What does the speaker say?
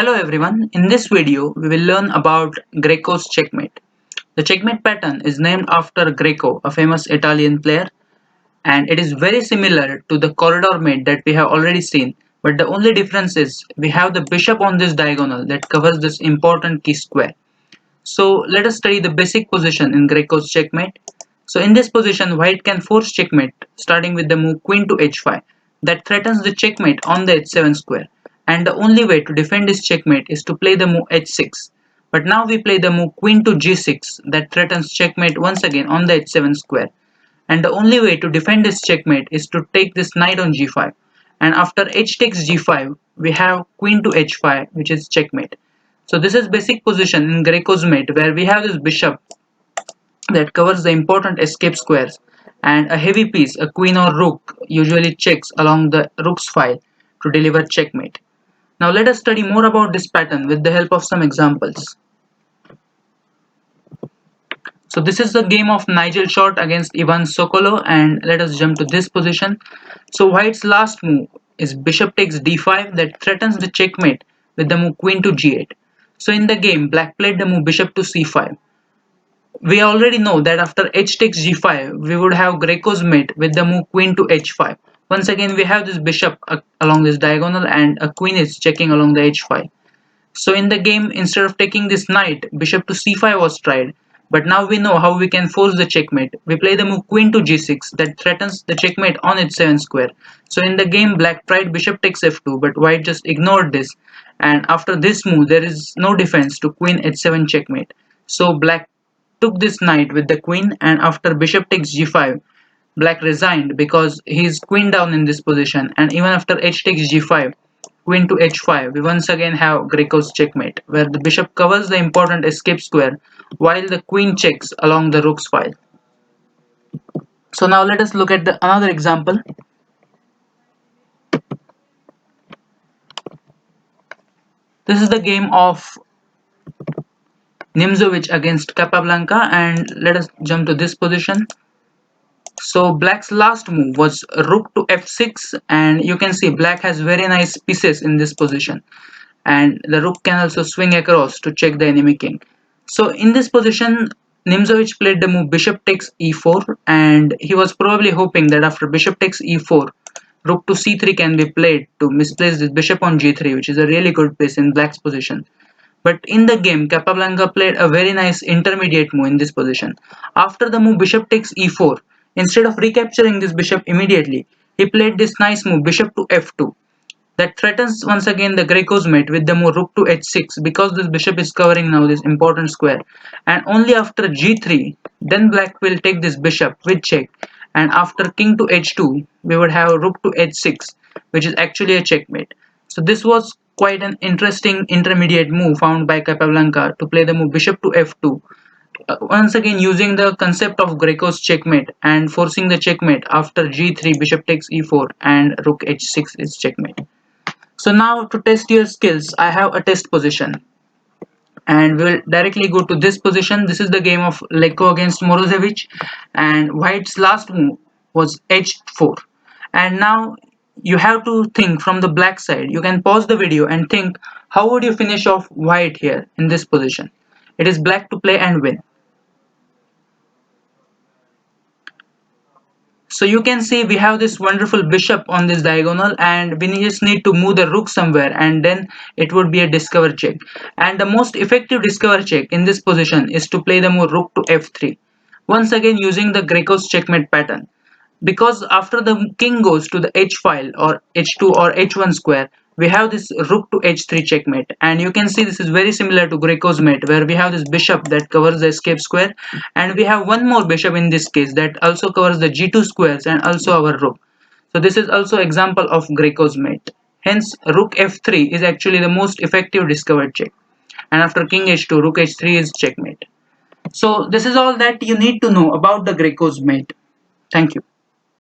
Hello everyone, in this video we will learn about Greco's checkmate. The checkmate pattern is named after Greco, a famous Italian player, and it is very similar to the corridor mate that we have already seen, but the only difference is we have the bishop on this diagonal that covers this important key square. So let us study the basic position in Greco's checkmate. So in this position white can force checkmate starting with the move queen to h5 that threatens the checkmate on the h7 square, and the only way to defend this checkmate is to play the move h6. But now we play the move queen to g6 that threatens checkmate once again on the h7 square, and the only way to defend this checkmate is to take this knight on g5, and after h takes g5 we have queen to h5 which is checkmate. So this is basic position in Greco's mate where we have this bishop that covers the important escape squares, and a heavy piece, a queen or rook, usually checks along the rook's file to deliver checkmate. Now let us study more about this pattern with the help of some examples. So this is the game of Nigel Short against Ivan Sokolow, and let us jump to this position. So white's last move is bishop takes d5 that threatens the checkmate with the move queen to g8. So in the game black played the move bishop to c5. We already know that after h takes g5 we would have Greco's mate with the move queen to h5. Once again we have this bishop along this diagonal and a queen is checking along the h5. So in the game, instead of taking this knight, bishop to c5 was tried, but now we know how we can force the checkmate. We play the move queen to g6 that threatens the checkmate on h7 square. So in the game black tried bishop takes f2, but white just ignored this, and after this move there is no defense to queen h7 checkmate. So black took this knight with the queen, and after bishop takes g5 black resigned because he is queen down in this position, and even after h takes g5 queen to h5 we once again have Greco's checkmate where the bishop covers the important escape square while the queen checks along the rook's file. So now let us look at another example. This is the game of Nimzowitsch against Capablanca, and let us jump to this position. So black's last move was rook to f6, and you can see black has very nice pieces in this position, and the rook can also swing across to check the enemy king. So in this position Nimzowitsch played the move bishop takes e4, and he was probably hoping that after bishop takes e4 rook to c3 can be played to misplace this bishop on g3, which is a really good piece in black's position. But in the game, Capablanca played a very nice intermediate move in this position. After the move bishop takes e4, instead of recapturing this bishop immediately, he played this nice move bishop to f2 that threatens once again the Greco's mate with the move rook to h6 because this bishop is covering now this important square, and only after g3 then black will take this bishop with check, and after king to h2 we would have rook to h6 which is actually a checkmate. So this was quite an interesting intermediate move found by Capablanca to play the move bishop to f2, once again using the concept of Greco's checkmate and forcing the checkmate after g3 bishop takes e4 and rook h6 is checkmate. So now to test your skills, I have a test position, and we'll directly go to this position. This is the game of Leko against Morozevich, and white's last move was h4. And now you have to think from the black side. You can pause the video and think how would you finish off white here in this position. It is black to play and win. So you can see we have this wonderful bishop on this diagonal, and we just need to move the rook somewhere, and then it would be a discover check. And the most effective discover check in this position is to play the move rook to f3. Once again using the Greco's checkmate pattern, because after the king goes to the h file or h2 or h1 square we have this rook to h3 checkmate, and you can see this is very similar to Greco's mate where we have this bishop that covers the escape square, and we have one more bishop in this case that also covers the g2 squares and also our rook. So this is also example of Greco's mate. Hence rook f3 is actually the most effective discovered check, and after king h2 rook h3 is checkmate. So this is all that you need to know about the Greco's mate. Thank you.